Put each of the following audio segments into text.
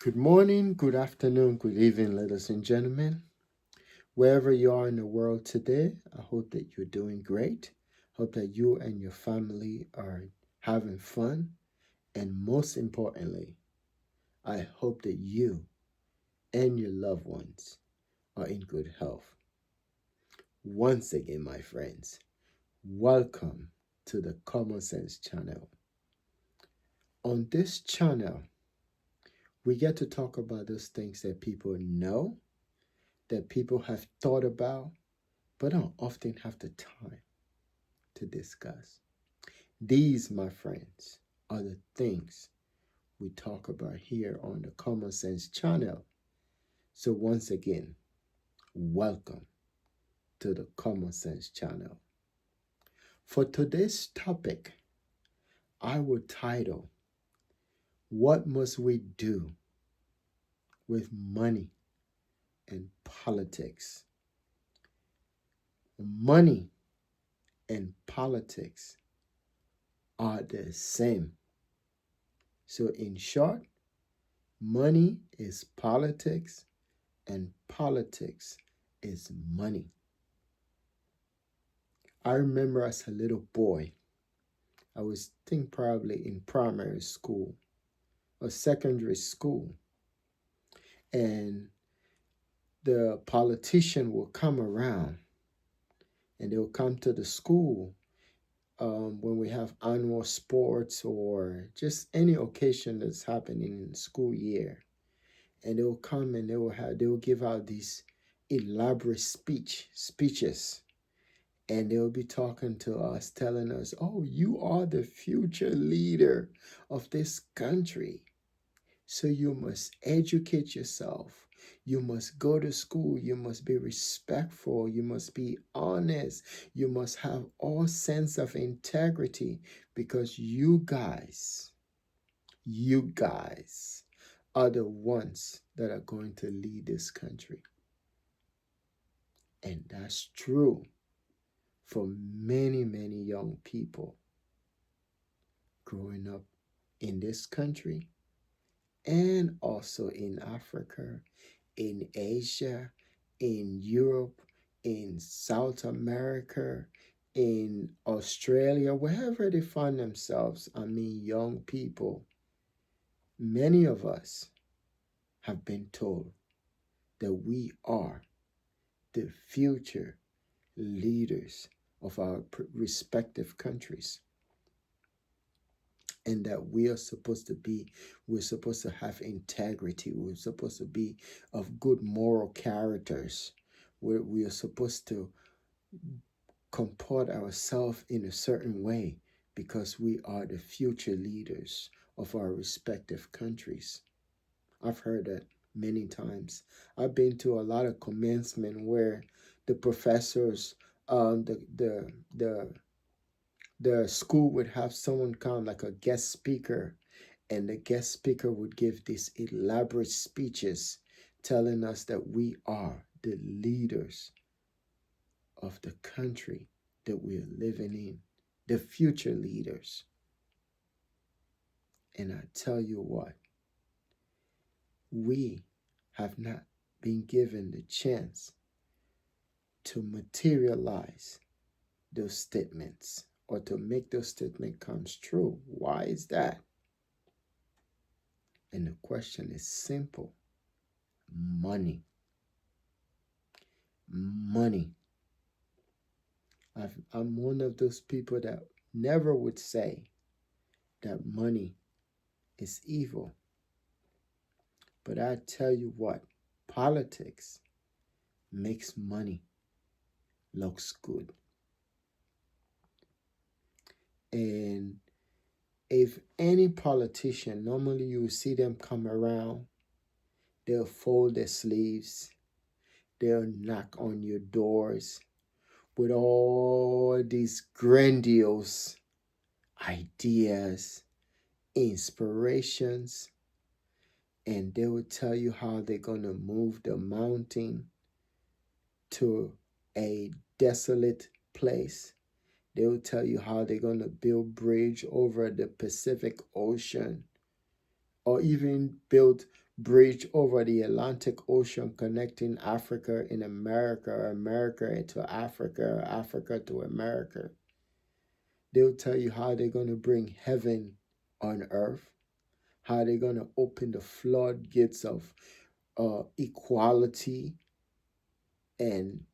Good morning, good afternoon, good evening, ladies and gentlemen. Wherever you are in the world today, I hope that you're doing great. Hope that you and your family are having fun. And most importantly, I hope that you and your loved ones are in good health. Once again, my friends, welcome to the Common Sense channel. On this channel, we get to talk about those things that people know, that people have thought about, but don't often have the time to discuss. These, my friends, are the things we talk about here on the Common Sense channel. So, once again, welcome to the Common Sense channel. For today's topic, I will title, What Must We Do with Money and Politics? Money and politics are the same. So, in short, money is politics and politics is money. I remember as a little boy, I was think probably in primary school or secondary school, and the politician will come around and they'll come to the school when we have annual sports or just any occasion that's happening in the school year, and they'll come and they will give out these elaborate speeches, and they'll be talking to us, telling us, oh, you are the future leader of this country. So you must educate yourself. You must go to school. You must be respectful. You must be honest. You must have all sense of integrity because you guys are the ones that are going to lead this country. And that's true for many, many young people growing up in this country and also in Africa, in Asia, in Europe, in South America, in Australia, wherever they find themselves. I mean, young people, many of us have been told that we are the future leaders of our respective countries, and that we're supposed to have integrity, we're supposed to be of good moral characters, we are supposed to comport ourselves in a certain way because we are the future leaders of our respective countries. I've heard that many times. I've been to a lot of commencement where the professors, the school would have someone come like a guest speaker, and the guest speaker would give these elaborate speeches telling us that we are the leaders of the country that we're living in, the future leaders. And I tell you what, we have not been given the chance to materialize those statements or to make those statements come true. Why is that? And the question is simple: money. Money. I'm one of those people that never would say that money is evil. But I tell you what, politics makes money looks good. And if any politician, normally you see them come around, they'll fold their sleeves, they'll knock on your doors with all these grandiose ideas, inspirations, and they will tell you how they're going to move the mountain to a desolate place. They will tell you how they're going to build bridge over the Pacific Ocean, or even build bridge over the Atlantic Ocean connecting Africa in America, or America into Africa, or Africa to America. They'll tell you how they're going to bring heaven on earth, how they're going to open the floodgates of equality and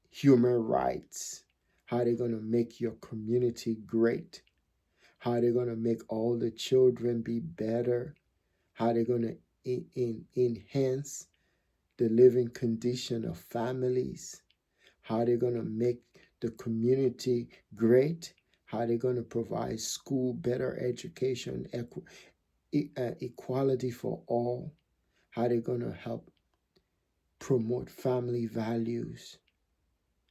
human rights, how they're going to make your community great, how they're going to make all the children be better, how they're going to enhance the living condition of families, how they're going to make the community great, how they're going to provide school, better education, equality for all, how they're going to help promote family values,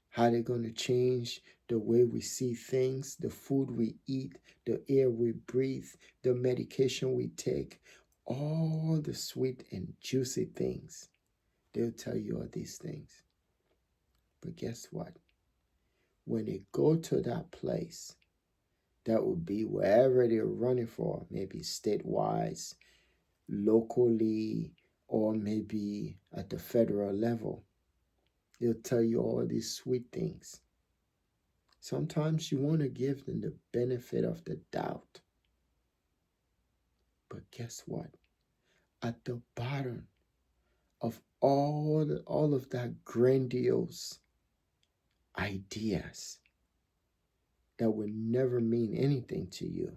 how they're going to change the way we see things, the food we eat, the air we breathe, the medication we take, all the sweet and juicy things. They'll tell you all these things. But guess what? When they go to that place, that would be wherever they're running for, maybe statewide, locally, or maybe at the federal level. They'll tell you all these sweet things. Sometimes you want to give them the benefit of the doubt. But guess what? At the bottom of all of that grandiose ideas that would never mean anything to you,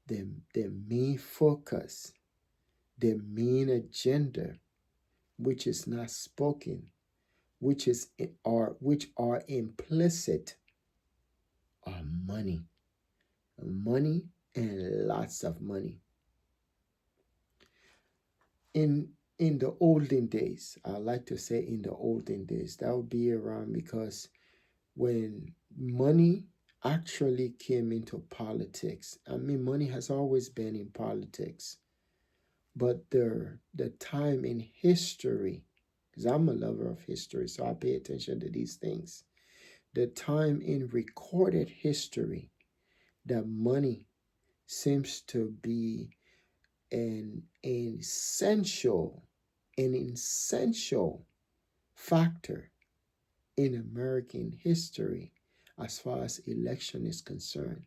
their main focus, their main agenda, which is not spoken, which are implicit, are money. Money and lots of money. In the olden days, I like to say in the olden days, that would be around because when money actually came into politics, I mean, money has always been in politics, but the time in history, because I'm a lover of history, so I pay attention to these things. The time in recorded history that money seems to be an essential factor in American history as far as election is concerned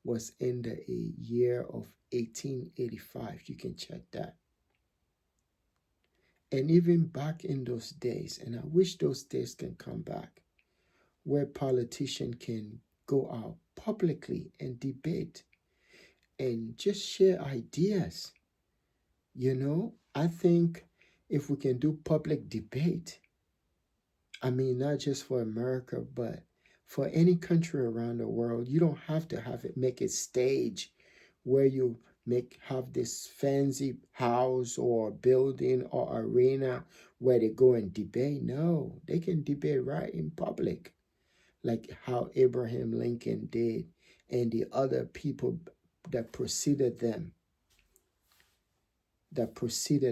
was in the year of 1885. You can check that. And even back in those days, and I wish those days can come back, where politicians can go out publicly and debate and just share ideas. I think if we can do public debate, I mean, not just for America, but for any country around the world, you don't have to make a stage where you have this fancy house or building or arena where they go and debate. No, they can debate right in public, like how Abraham Lincoln did and the other people that preceded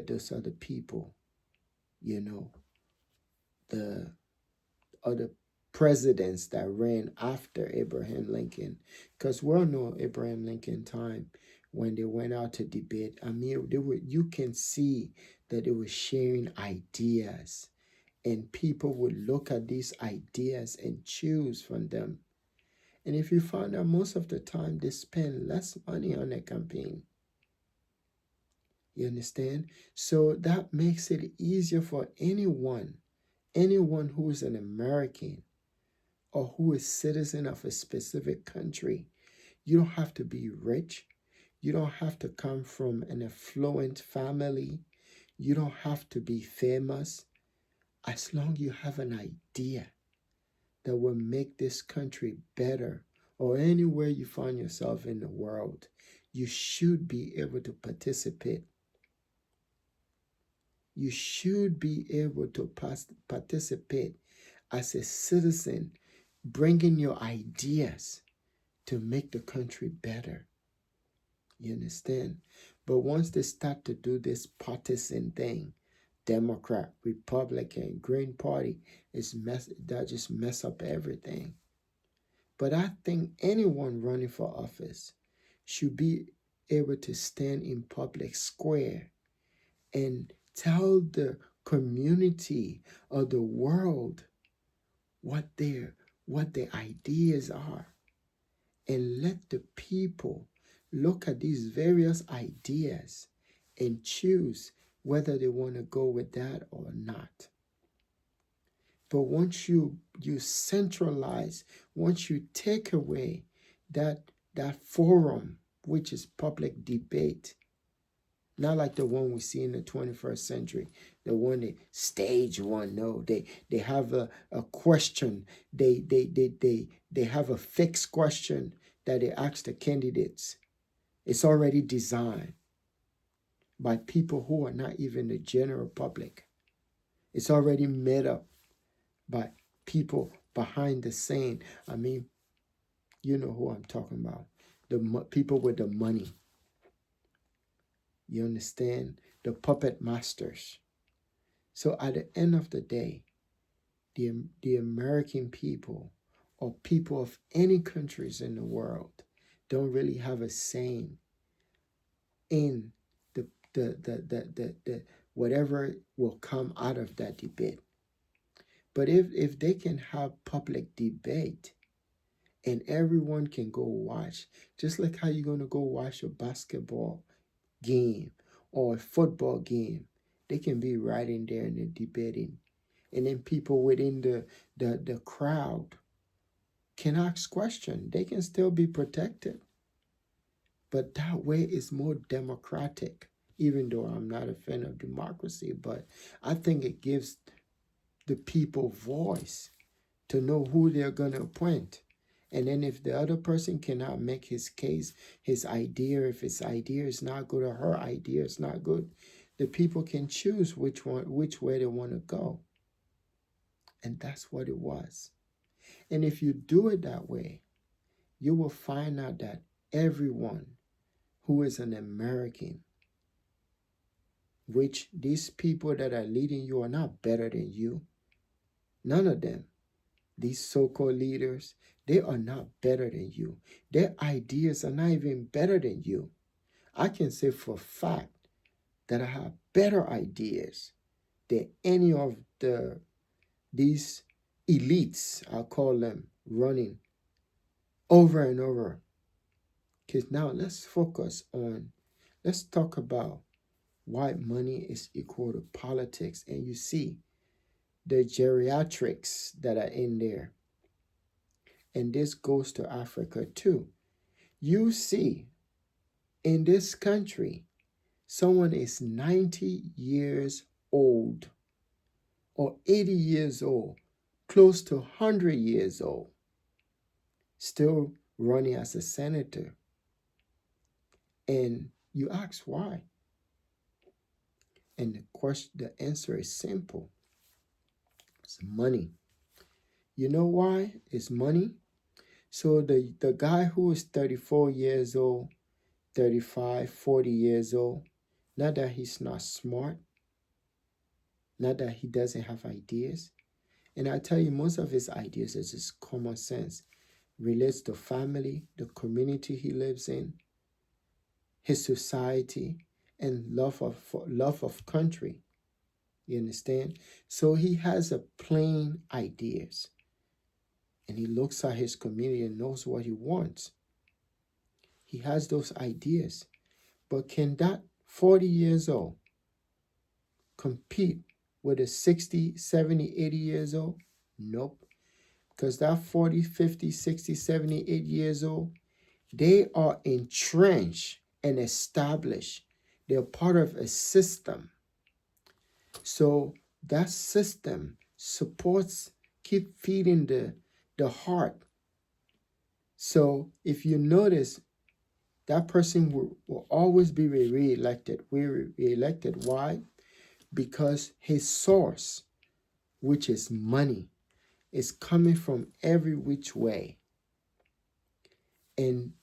those other people, the other presidents that ran after Abraham Lincoln. Because we all know Abraham Lincoln time when they went out to debate. I mean, you can see that they were sharing ideas, and people would look at these ideas and choose from them. And if you find out most of the time they spend less money on a campaign. You understand? So that makes it easier for anyone who is an American or who is citizen of a specific country. You don't have to be rich. You don't have to come from an affluent family. You don't have to be famous. As long as you have an idea that will make this country better, or anywhere you find yourself in the world, you should be able to participate. You should be able to participate as a citizen, bringing your ideas to make the country better. You understand? But once they start to do this partisan thing, Democrat, Republican, Green Party, that just mess up everything. But I think anyone running for office should be able to stand in public square and tell the community or the world what their ideas are, and let the people look at these various ideas and choose whether they want to go with that or not. But once you centralize, once you take away that forum, which is public debate, not like the one we see in the 21st century, the one that stage one. No, they have a question. They have a fixed question that they ask the candidates. It's already designed by people who are not even the general public. It's already made up by people behind the scene. I mean, you know who I'm talking about. The people with the money. You understand? The puppet masters. So at the end of the day, the American people or people of any countries in the world don't really have a saying in the whatever will come out of that debate. But if they can have public debate and everyone can go watch, just like how you're going to go watch a basketball game or a football game, they can be right in there and they're debating. And then people within the crowd can ask questions. They can still be protected. But that way is more democratic, even though I'm not a fan of democracy. But I think it gives the people voice to know who they're going to appoint. And then if the other person cannot make his case, his idea, if his idea is not good or her idea is not good, the people can choose which way they want to go. And that's what it was. And if you do it that way, you will find out that everyone who is an American, which these people that are leading you are not better than you. None of them. These so-called leaders, they are not better than you. Their ideas are not even better than you. I can say for a fact that I have better ideas than any of these elites, I'll call them, running over and over. Because now let's talk about why money is equal to politics. And you see the geriatrics that are in there. And this goes to Africa too. You see, in this country, someone is 90 years old or 80 years old, close to 100 years old, still running as a senator. And you ask why. And the answer is simple. It's money. You know why? It's money. So the guy who is 34 years old, 35, 40 years old, not that he's not smart, not that he doesn't have ideas. And I tell you, most of his ideas is just common sense. Relates to family, the community he lives in, his society, and love of country. You understand? So he has a plain ideas. And he looks at his community and knows what he wants. He has those ideas. But can that 40 years old compete with a 60, 70, 80 years old? Nope. Because that 40, 50, 60, 70, 80 years old, they are entrenched and established. They're part of a system. So that system supports, keep feeding the heart. So if you notice, that person will always be reelected. We're reelected. Why? Because his source, which is money, is coming from every which way. And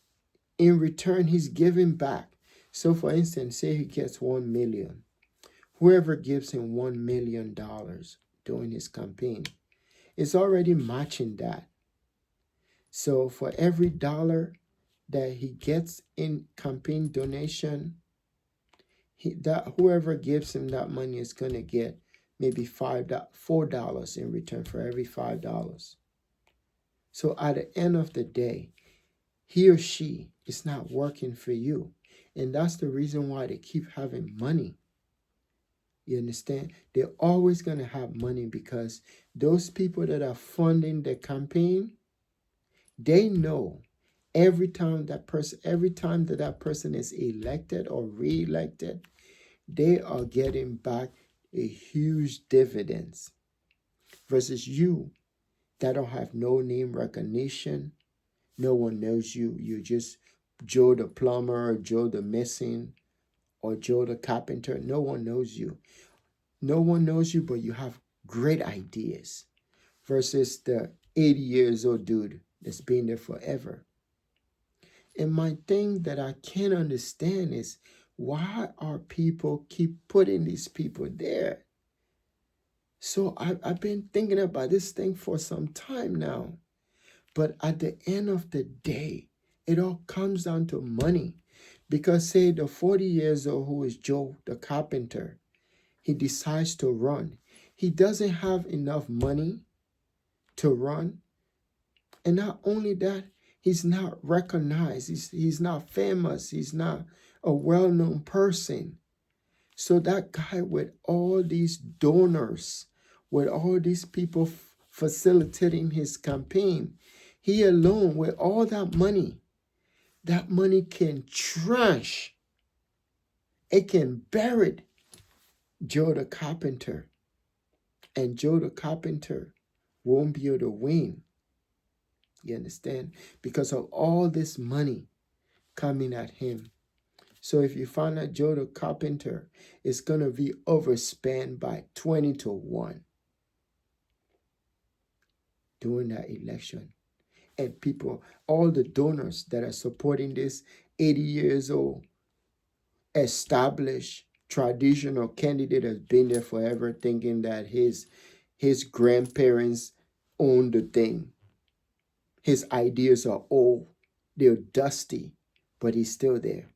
in return, he's giving back. So for instance, say he gets 1 million. Whoever gives him $1 million during his campaign is already matching that. So for every dollar that he gets in campaign donation, that whoever gives him that money is going to get maybe $4 in return for every $5. So at the end of the day, he or she is not working for you. And that's the reason why they keep having money. You understand? They're always going to have money because those people that are funding the campaign, they know every time that that person is elected or re-elected, they are getting back a huge dividends versus you that don't have no name recognition. No one knows you. You're just Joe the plumber or Joe the mason or Joe the carpenter. No one knows you. No one knows you, but you have great ideas versus the 80 years old dude that's been there forever. And my thing that I can't understand is why are people keep putting these people there? So I've been thinking about this thing for some time now. But at the end of the day, it all comes down to money. Because say the 40 years old who is Joe the carpenter, he decides to run. He doesn't have enough money to run. And not only that, he's not recognized. He's not famous. He's not a well-known person. So that guy with all these donors, with all these people facilitating his campaign, he alone with all that money can trash. It can bury Joe the carpenter. And Joe the carpenter won't be able to win. You understand? Because of all this money coming at him. So if you find out Joe the carpenter is going to be overspent by 20-1 during that election. And people, all the donors that are supporting this 80 years old, established, traditional candidate has been there forever, thinking that his grandparents own the thing. His ideas are old, they're dusty, but he's still there.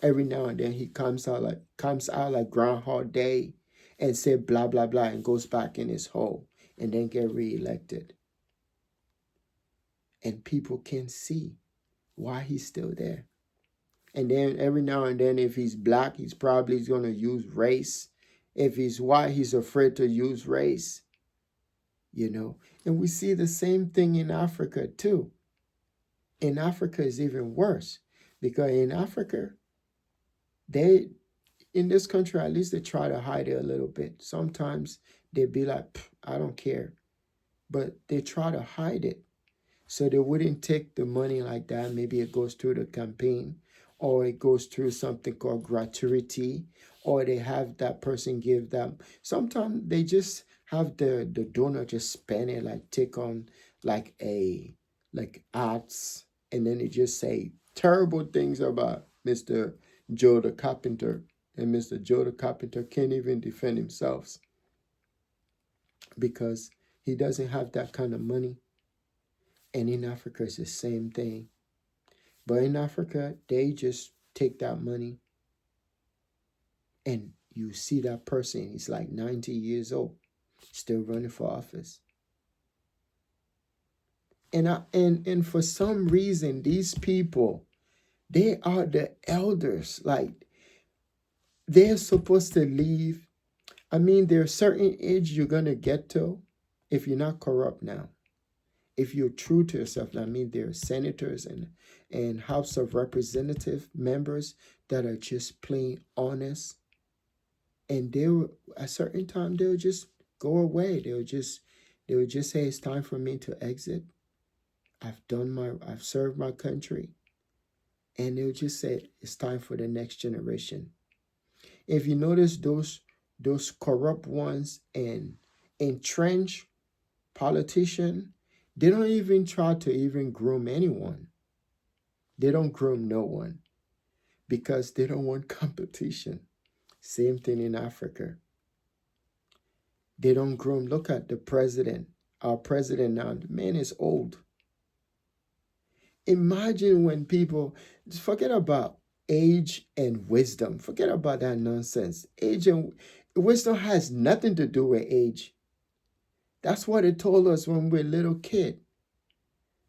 Every now and then he comes out like Groundhog Day and say blah blah blah and goes back in his hole and then get reelected. And people can see why he's still there. And then every now and then, if he's black, he's probably going to use race. If he's white, he's afraid to use race. You know, and we see the same thing in Africa too. In Africa is even worse because in Africa, in this country, at least they try to hide it a little bit. Sometimes they be like, I don't care. But they try to hide it. So they wouldn't take the money like that. Maybe it goes through the campaign or it goes through something called gratuity, or they have that person give them. Sometimes they just have the donor just spend it, like take on like ads, and then they just say terrible things about Mr. Joe the carpenter, and Mr. Joe the carpenter can't even defend himself because he doesn't have that kind of money. And in Africa, it's the same thing. But in Africa, they just take that money and you see that person, he's like 90 years old, still running for office. And for some reason, these people, they are the elders. Like, they're supposed to leave. I mean, there's a certain age you're going to get to if you're not corrupt now. If you're true to yourself, I mean, there are senators and House of Representative members that are just plain honest. And they will, at a certain time, they'll just go away. They will just say, it's time for me to exit. I've served my country. And they'll just say, it's time for the next generation. If you notice those corrupt ones and entrenched politicians, they don't even try to even groom anyone. They don't groom no one because they don't want competition. Same thing in Africa. They don't groom. Look at the president. Our president now, the man is old. Imagine when people forget about age and wisdom. Forget about that nonsense. Age and wisdom has nothing to do with age. That's what it told us when we were little kid.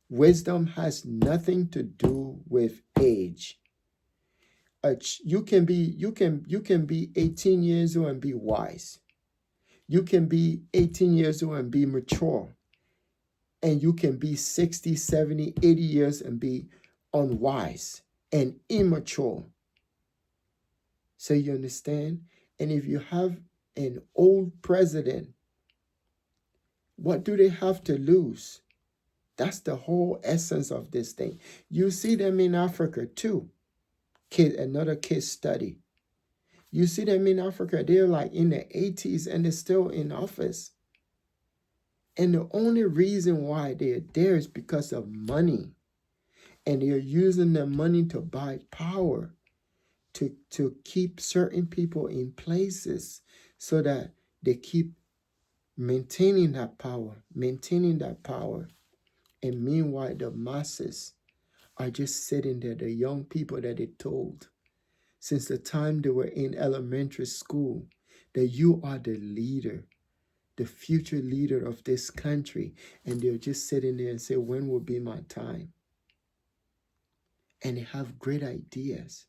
Wisdom has nothing to do with age. You can be 18 years old and be wise. You can be 18 years old and be mature. And you can be 60, 70, 80 years and be unwise and immature. So you understand? And if you have an old president, what do they have to lose? That's the whole essence of this thing. You see them in Africa too. Another case study. You see them in Africa, they're like in the 80s and they're still in office. And the only reason why they're there is because of money. And they're using their money to buy power, to keep certain people in places so that they keep maintaining that power. And meanwhile, the masses are just sitting there, the young people that they told since the time they were in elementary school that you are the leader, the future leader of this country. And they're just sitting there and say, when will be my time? And they have great ideas,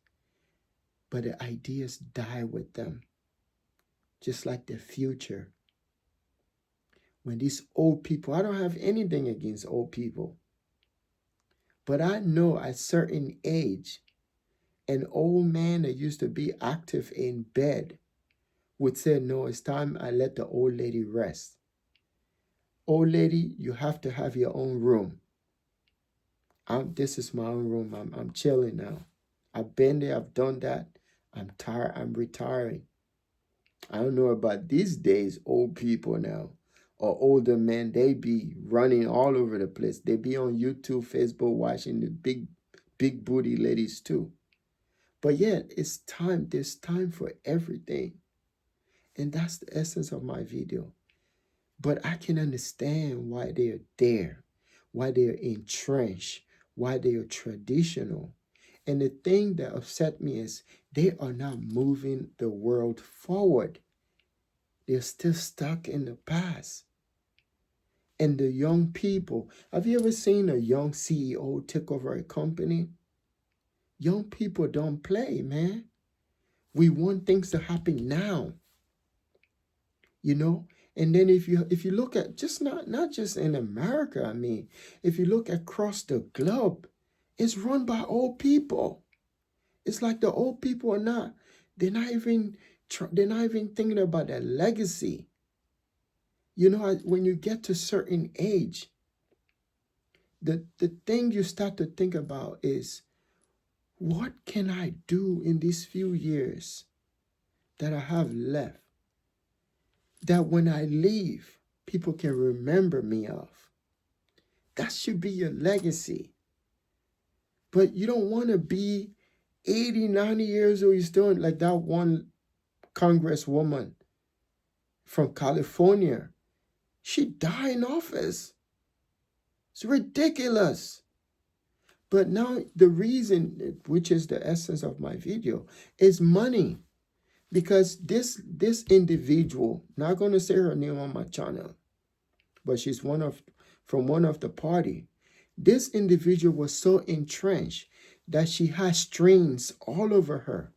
but the ideas die with them, just like the future. When these old people, I don't have anything against old people, but I know at a certain age, an old man that used to be active in bed would say, no, it's time I let the old lady rest. Old lady, you have to have your own room. This is my own room. I'm chilling now. I've been there. I've done that. I'm tired. I'm retiring. I don't know about these days, old people now, or older men, they be running all over the place. They be on YouTube, Facebook, watching the big booty ladies too. But yet, it's time. There's time for everything. And that's the essence of my video. But I can understand why they're there, why they're entrenched, why they're traditional. And the thing that upset me is they are not moving the world forward. They're still stuck in the past. And the young people, have you ever seen a young CEO take over a company? Young people don't play, man. We want things to happen now. You know? And then if you look at just not just in America, I mean, if you look across the globe, it's run by old people. It's like the old people they're not even thinking about their legacy. You know, when you get to a certain age, the thing you start to think about is, what can I do in these few years that I have left that when I leave, people can remember me of? That should be your legacy. But you don't want to be 80, 90 years old. You're still like that one congresswoman from California. She died in office. It's ridiculous. But now the reason, which is the essence of my video, is money. Because this individual, not going to say her name on my channel, but she's from one of the party. This individual was so entrenched that she had strings all over her.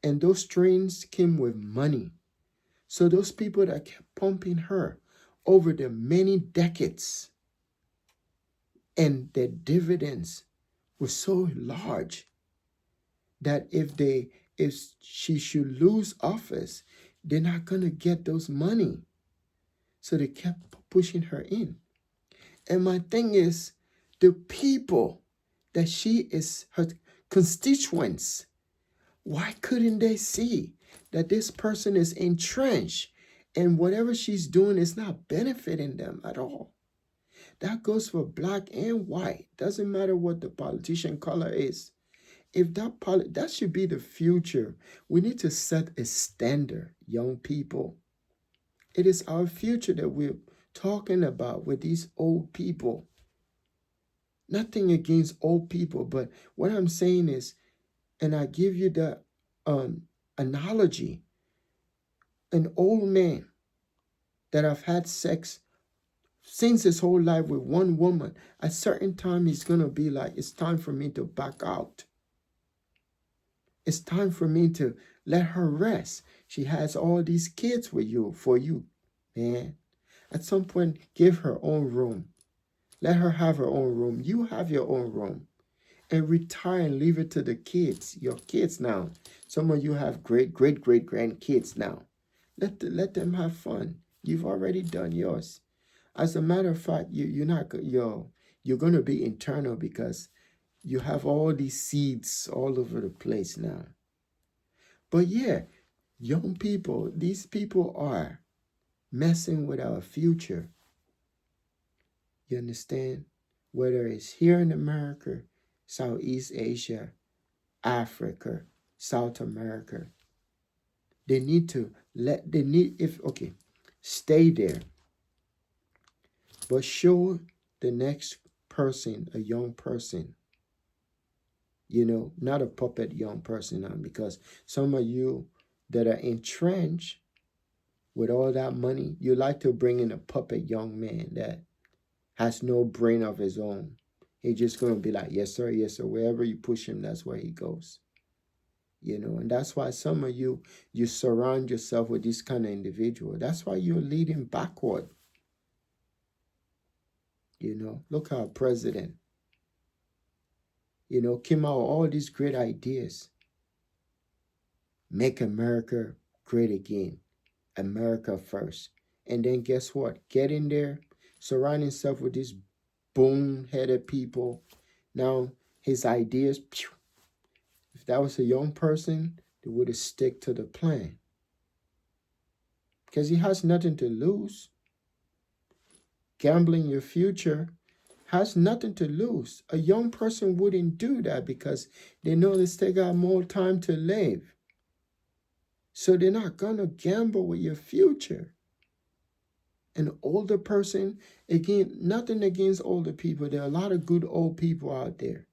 And those strings came with money. So those people that kept pumping her over the many decades, and the dividends were so large that if she should lose office, they're not going to get those money. So they kept pushing her in. And my thing is, the people that she is, her constituents, why couldn't they see that this person is entrenched and whatever she's doing is not benefiting them at all? That goes for black and white. Doesn't matter what the politician color is. If that should be the future. We need to set a standard, young people. It is our future that we're talking about with these old people. Nothing against old people, but what I'm saying is, and I give you the analogy, an old man that have had sex since his whole life with one woman, at certain time he's gonna be like, it's time for me to back out. It's time for me to let her rest. She has all these kids with you for you, man. At some point, give her own room. Let her have her own room. You have your own room. And retire and leave it to the kids, your kids now. Some of you have great grandkids now. Let them have fun. You've already done yours. As a matter of fact, you're gonna be internal because you have all these seeds all over the place now. But yeah, young people, these people are messing with our future. You understand? Whether it's here in America, Southeast Asia, Africa, South America, they need, stay there, but show the next person, a young person, not a puppet young person now, because some of you that are entrenched with all that money, you like to bring in a puppet young man that has no brain of his own. He's just going to be like, yes, sir, yes, sir. Wherever you push him, that's where he goes. And that's why some of you surround yourself with this kind of individual. That's why you're leading backward. Look at our president, came out with all these great ideas. Make America great again. America first. And then guess what? Get in there, surround himself with these boom-headed people. Now, his ideas, if that was a young person, they would have stick to the plan. Because he has nothing to lose. Gambling your future has nothing to lose. A young person wouldn't do that because they know they still got more time to live. So they're not going to gamble with your future. An older person, again, nothing against older people. There are a lot of good old people out there.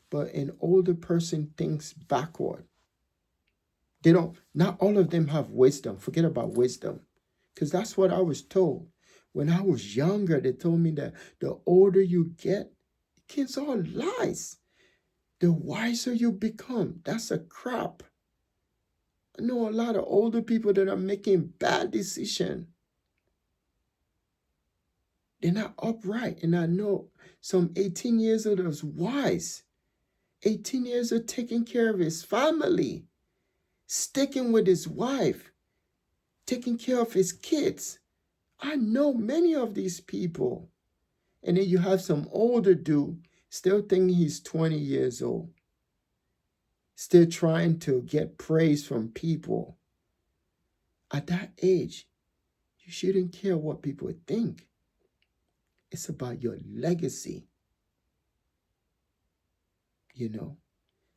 But an older person thinks backward. Not all of them have wisdom. Forget about wisdom. Because that's what I was told. When I was younger, they told me that the older you get, it's all lies. The wiser you become. That's a crap. I know a lot of older people that are making bad decisions. They're not upright. And I know some 18 years old was wise. 18 years of taking care of his family, sticking with his wife, taking care of his kids. I know many of these people. And then you have some older dude still thinking he's 20 years old, still trying to get praise from people. At that age, you shouldn't care what people think. It's about your legacy.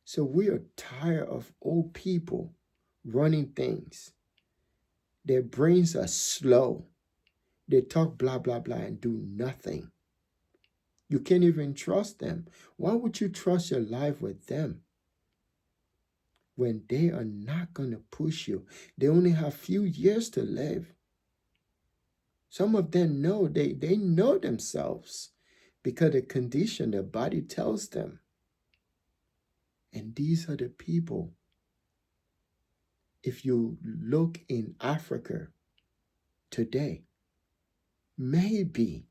So we are tired of old people running things. Their brains are slow. They talk blah, blah, blah and do nothing. You can't even trust them. Why would you trust your life with them when they are not going to push you? They only have few years to live. Some of them know, they know themselves because the condition their body tells them. And these are the people. If you look in Africa today, maybe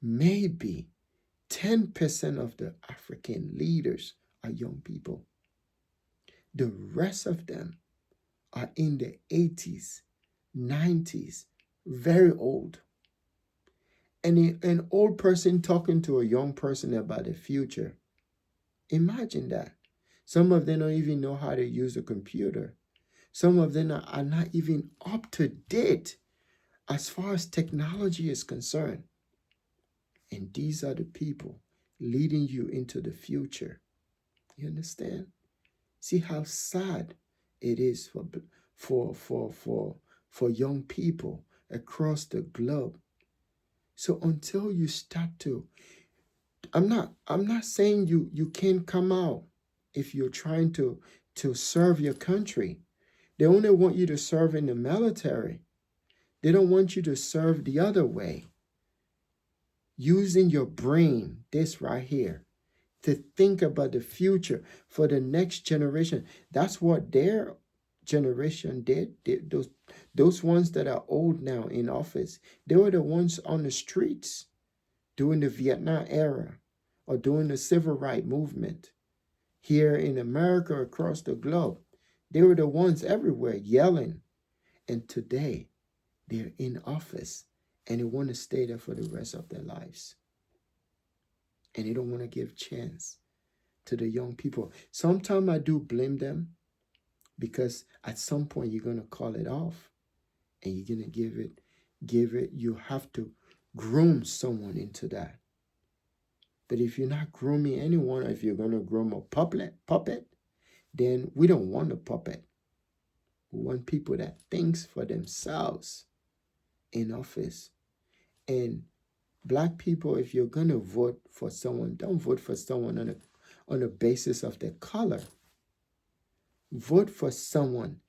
10% of the African leaders are young people. The rest of them are in the 80s, 90s, very old. And an old person talking to a young person about the future. Imagine that. Some of them don't even know how to use a computer. Some of them are not even up to date as far as technology is concerned. And these are the people leading you into the future. You understand? See how sad it is for young people across the globe. So until you start to, I'm not saying you can't come out if you're trying to serve your country. They only want you to serve in the military. They don't want you to serve the other way. Using your brain, this right here, to think about the future for the next generation. That's what their generation did. Those ones that are old now in office, they were the ones on the streets during the Vietnam era or during the civil rights movement. Here in America, across the globe, they were the ones everywhere yelling. And today, they're in office and they want to stay there for the rest of their lives. And they don't want to give chance to the young people. Sometimes I do blame them because at some point you're going to call it off and you're going to give it, you have to groom someone into that. But if you're not grooming anyone, if you're going to groom a puppet, then we don't want a puppet. We want people that thinks for themselves in office. And black people, if you're going to vote for someone, don't vote for someone on the basis of their color. Vote for someone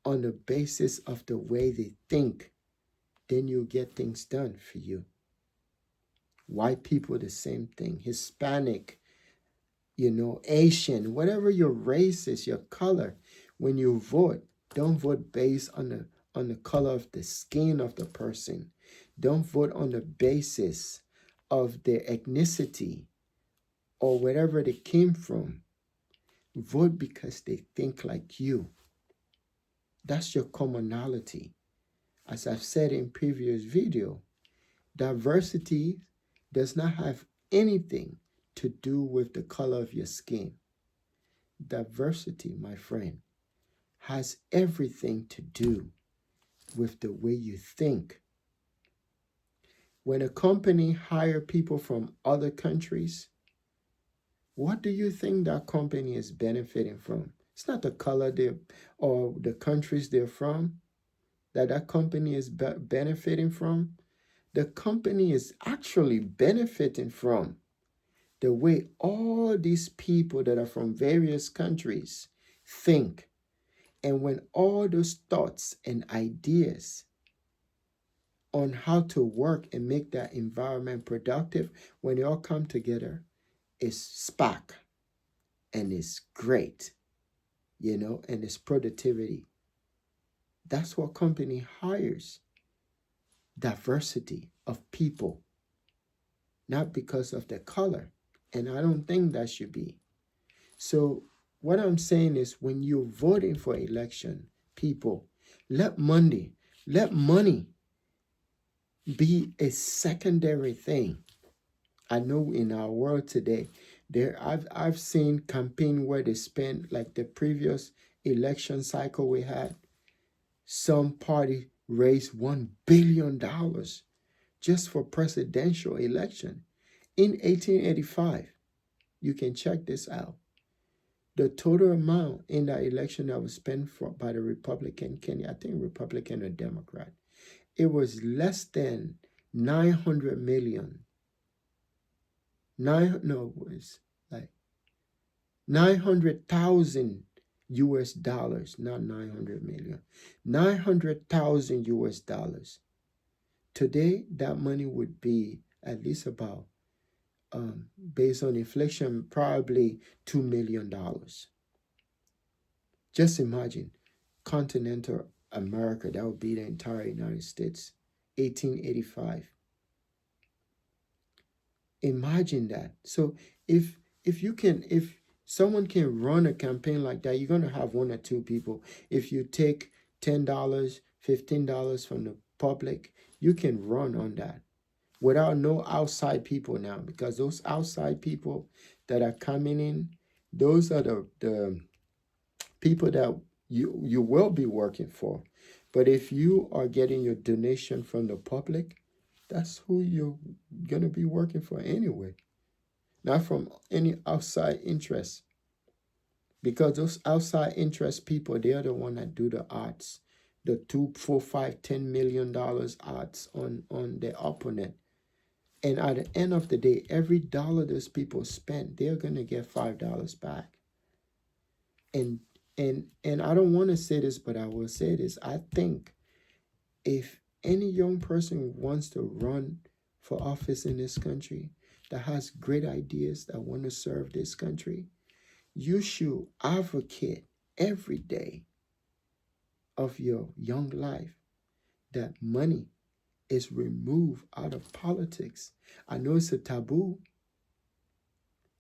on the basis of the way they think. Then you'll get things done for you. White people, the same thing. Hispanic, Asian, whatever your race is, your color. When you vote, don't vote based on the color of the skin of the person. Don't vote on the basis of their ethnicity or wherever they came from. Vote because they think like you. That's your commonality. As I've said in previous video, diversity does not have anything to do with the color of your skin. Diversity, my friend, has everything to do with the way you think. When a company hires people from other countries, what do you think that company is benefiting from? It's not the color or the countries they're from that company is benefiting from. The company is actually benefiting from the way all these people that are from various countries think. And when all those thoughts and ideas on how to work and make that environment productive, when they all come together, it's spark and it's great, and it's productivity. That's what company hires. Diversity of people, not because of their color. And I don't think that should be. So what I'm saying is when you're voting for election, people, let money be a secondary thing. I know in our world today, I've seen campaign where they spend, like the previous election cycle we had, some party raised $1 billion just for presidential election in 1885. You can check this out. The total amount in that election that was spent by the Republican, I think Republican or Democrat, it was less than 900 million. It was like 900,000 US dollars, not 900 million. 900,000 US dollars. Today, that money would be at least about, based on inflation, probably $2 million. Just imagine continental America, that would be the entire United States, 1885. Imagine that. So if someone can run a campaign like that, you're going to have one or two people. If you take $10, $15 from the public, you can run on that without no outside people now, because those outside people that are coming in, those are the people that you will be working for. But if you are getting your donation from the public, that's who you're going to be working for anyway, not from any outside interest. Because those outside interest people, they are the one that do the odds, the $2, $4, $5, $10 million odds on their opponent. And at the end of the day, every dollar those people spent, they're gonna get $5 back. And and I don't want to say this, but I will say this. I think if any young person wants to run for office in this country that has great ideas that want to serve this country, you should advocate every day of your young life that money is removed out of politics. I know it's a taboo,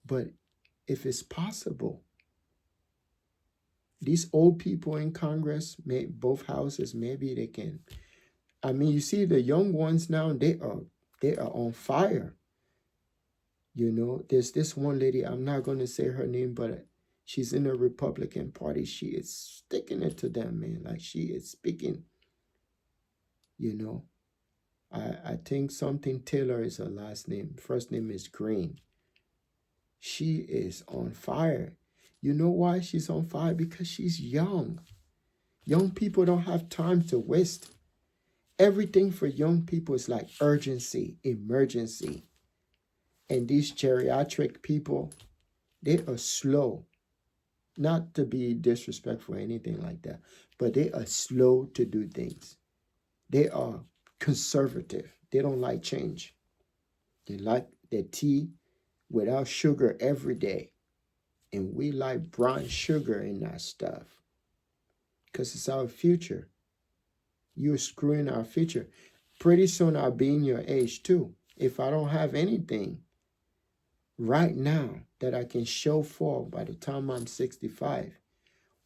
but if it's possible, these old people in Congress, both houses, maybe they can. I mean, you see the young ones now, they are on fire. You know, there's this one lady, I'm not going to say her name, but she's in the Republican Party. She is sticking it to them, man. Like she is speaking, you know. I think something Taylor is her last name. First name is Green. She is on fire. You know why she's on fire? Because she's young. Young people don't have time to waste. Everything for young people is like urgency, emergency. And these geriatric people, they are slow. Not to be disrespectful or anything like that, but they are slow to do things. They are conservative. They don't like change. They like their tea without sugar every day. And we like brown sugar in that stuff because it's our future. You're screwing our future. Pretty soon I'll be in your age too. If I don't have anything right now that I can show for by the time I'm 65,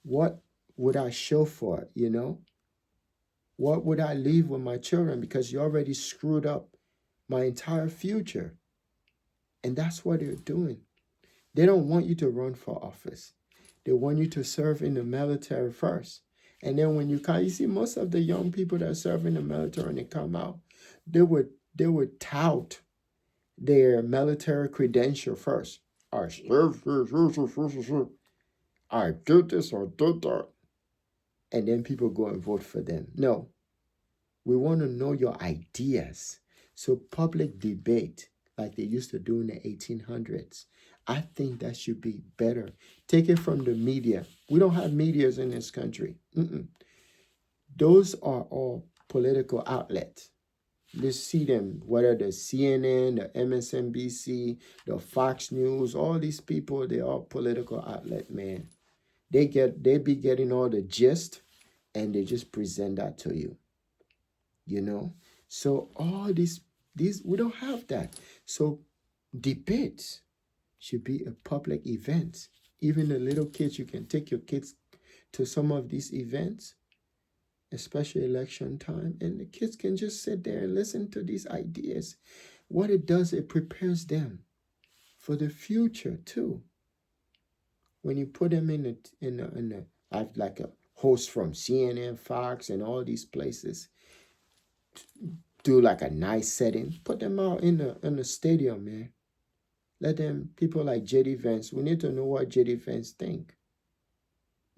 what would I show for it, you know? What would I leave with my children? Because you already screwed up my entire future. And that's what they're doing. They don't want you to run for office. They want you to serve in the military first. And then when you come, you see most of the young people that serve in the military and they come out, they would tout their military credential first. I serve, I do this or do that. And then people go and vote for them. No, we want to know your ideas. So public debate, like they used to do in the 1800s, I think that should be better. Take it from the media. We don't have medias in this country. Those are all political outlets. You see them, whether the CNN, the MSNBC, the Fox News, all these people, they're all political outlet, man. They be getting all the gist and they just present that to you. You know? So all these we don't have that. So debates should be a public event. Even the little kids, you can take your kids to some of these events, especially election time, and the kids can just sit there and listen to these ideas. What it does, it prepares them for the future too. When you put them in I've like a host from CNN, Fox, and all these places, do like a nice setting, put them out in the stadium, man. Let them, people like JD Vance, we need to know what JD Vance think.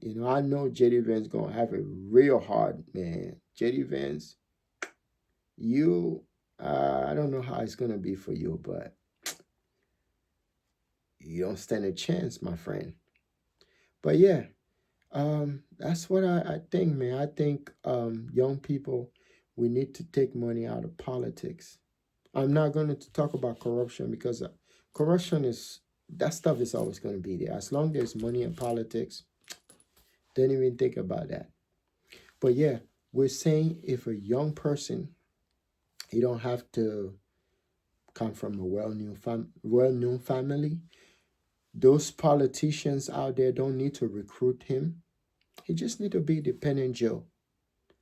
You know, I know JD Vance gonna have it real hard, man. JD Vance, I don't know how it's gonna be for you, but you don't stand a chance, my friend. But yeah, that's what I think, man. I think young people, we need to take money out of politics. I'm not going to talk about corruption because corruption that stuff is always going to be there. As long as there's money in politics, don't even think about that. But yeah, we're saying if a young person, you don't have to come from a well-known family. Those politicians out there don't need to recruit him. He just need to be a dependent Joe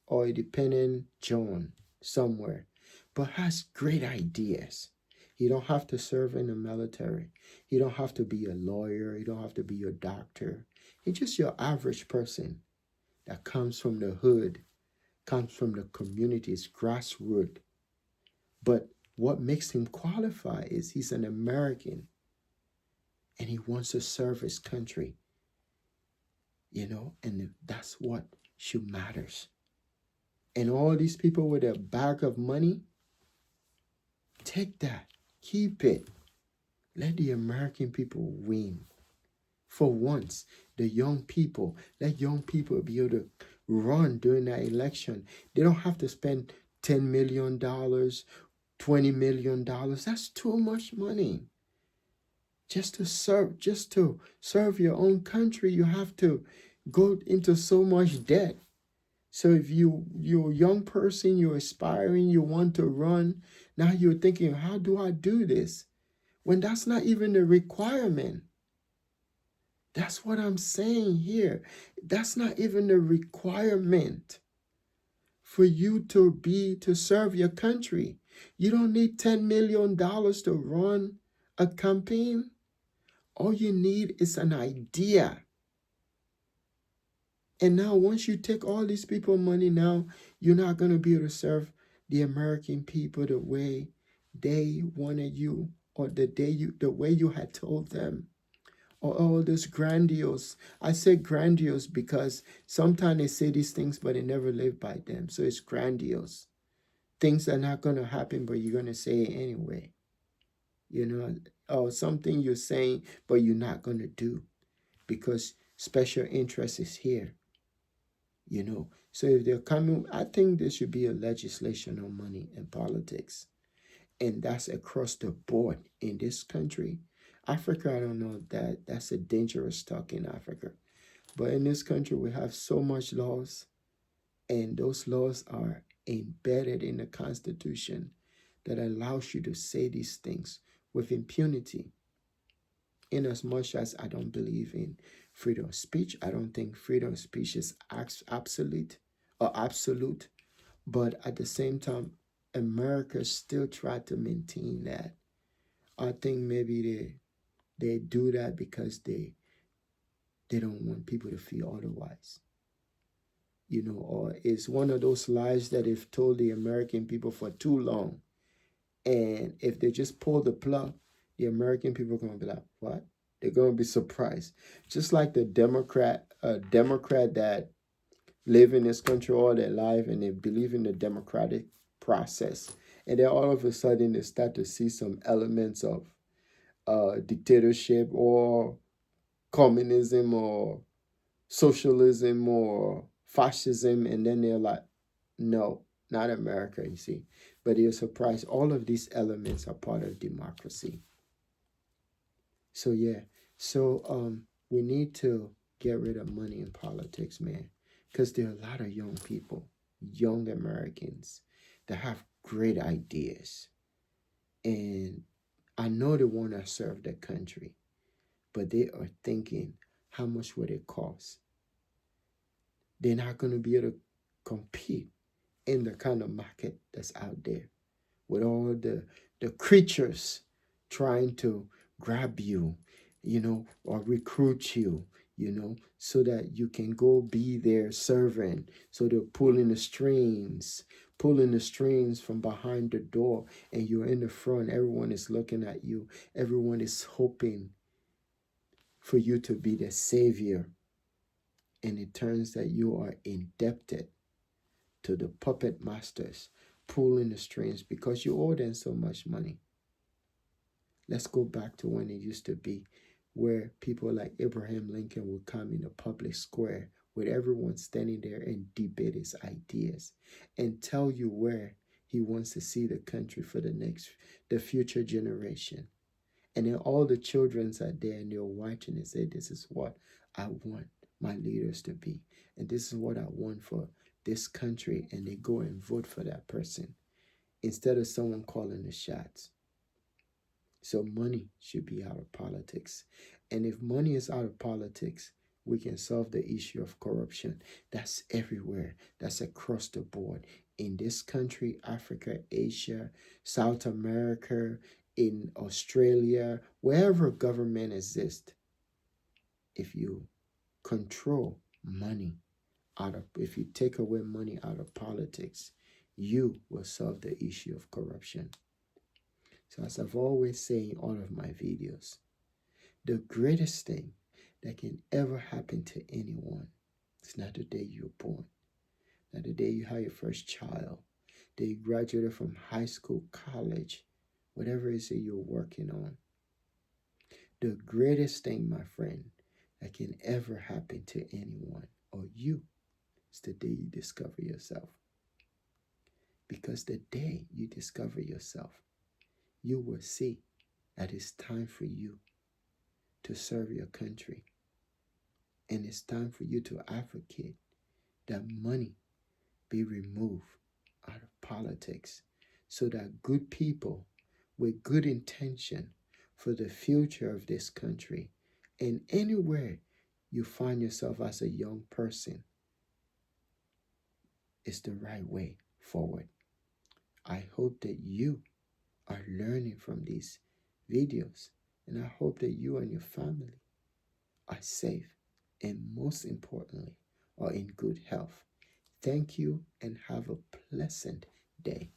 or a dependent John somewhere, but has great ideas. You don't have to serve in the military. You don't have to be a lawyer. You don't have to be a doctor. He's just your average person that comes from the hood, comes from the community's grassroots. But what makes him qualify is he's an American and he wants to serve his country. You know, and that's what should matters. And all these people with a bag of money, take that Keep it. Let the American people win. For once, the young people, let young people be able to run during that election. They don't have to spend $10 million, $20 million. That's too much money. Just to serve your own country, you have to go into so much debt. So if you're a young person, you're aspiring, you want to run, now you're thinking, how do I do this? When that's not even a requirement. That's what I'm saying here. That's not even a requirement for you to serve your country. You don't need $10 million to run a campaign. All you need is an idea. And now once you take all these people money, now you're not going to be able to serve the American people the way they wanted you, or the way you had told them. Or all this grandiose. I say grandiose because sometimes they say these things, but they never live by them. So it's grandiose. Things are not going to happen, but you're going to say it anyway. Or something you're saying, but you're not going to do because special interest is here. So if they're coming, I think there should be a legislation on money and politics. And that's across the board in this country. Africa, I don't know that's a dangerous talk in Africa. But in this country, we have so much laws, and those laws are embedded in the Constitution that allows you to say these things with impunity. In as much as I don't believe in freedom of speech, I don't think freedom of speech is absolute. But at the same time, America still tried to maintain that. I think maybe they do that because they don't want people to feel otherwise. Or it's one of those lies that they've told the American people for too long. And if they just pull the plug, the American people are going to be like, what? They're going to be surprised. Just like the Democrat that live in this country all their life and they believe in the democratic process. And then all of a sudden they start to see some elements of dictatorship or communism or socialism or fascism, and then they're like, no, not America, you see. But you're surprised all of these elements are part of democracy. So yeah, we need to get rid of money in politics, man, because there are a lot of young people, young Americans that have great ideas, and I know they want to serve the country, but they are thinking, how much would it cost? They're not going to be able to compete in the kind of market that's out there with all the creatures trying to grab you, or recruit you, so that you can go be their servant. So they're pulling the strings from behind the door, and you're in the front. Everyone is looking at you. Everyone is hoping for you to be the savior. And it turns that you are indebted to the puppet masters pulling the strings because you owe them so much money. Let's go back to when it used to be, where people like Abraham Lincoln would come in a public square with everyone standing there and debate his ideas and tell you where he wants to see the country for the future generation. And then all the children are there and they're watching and say, this is what I want my leaders to be. And this is what I want for this country. And they go and vote for that person instead of someone calling the shots. So money should be out of politics. And if money is out of politics, we can solve the issue of corruption. That's everywhere. That's across the board. In this country, Africa, Asia, South America, in Australia, wherever government exists, if you control money if you take away money out of politics, you will solve the issue of corruption. So as I've always said in all of my videos, the greatest thing that can ever happen to anyone is not the day you're born, not the day you have your first child, that you graduated from high school, college, whatever it is that you're working on. The greatest thing, my friend, that can ever happen to anyone or you is the day you discover yourself. Because the day you discover yourself, you will see that it's time for you to serve your country. And it's time for you to advocate that money be removed out of politics so that good people with good intention for the future of this country and anywhere you find yourself as a young person is the right way forward. I hope that you are learning from these videos, and I hope that you and your family are safe and most importantly are in good health. Thank you and have a pleasant day.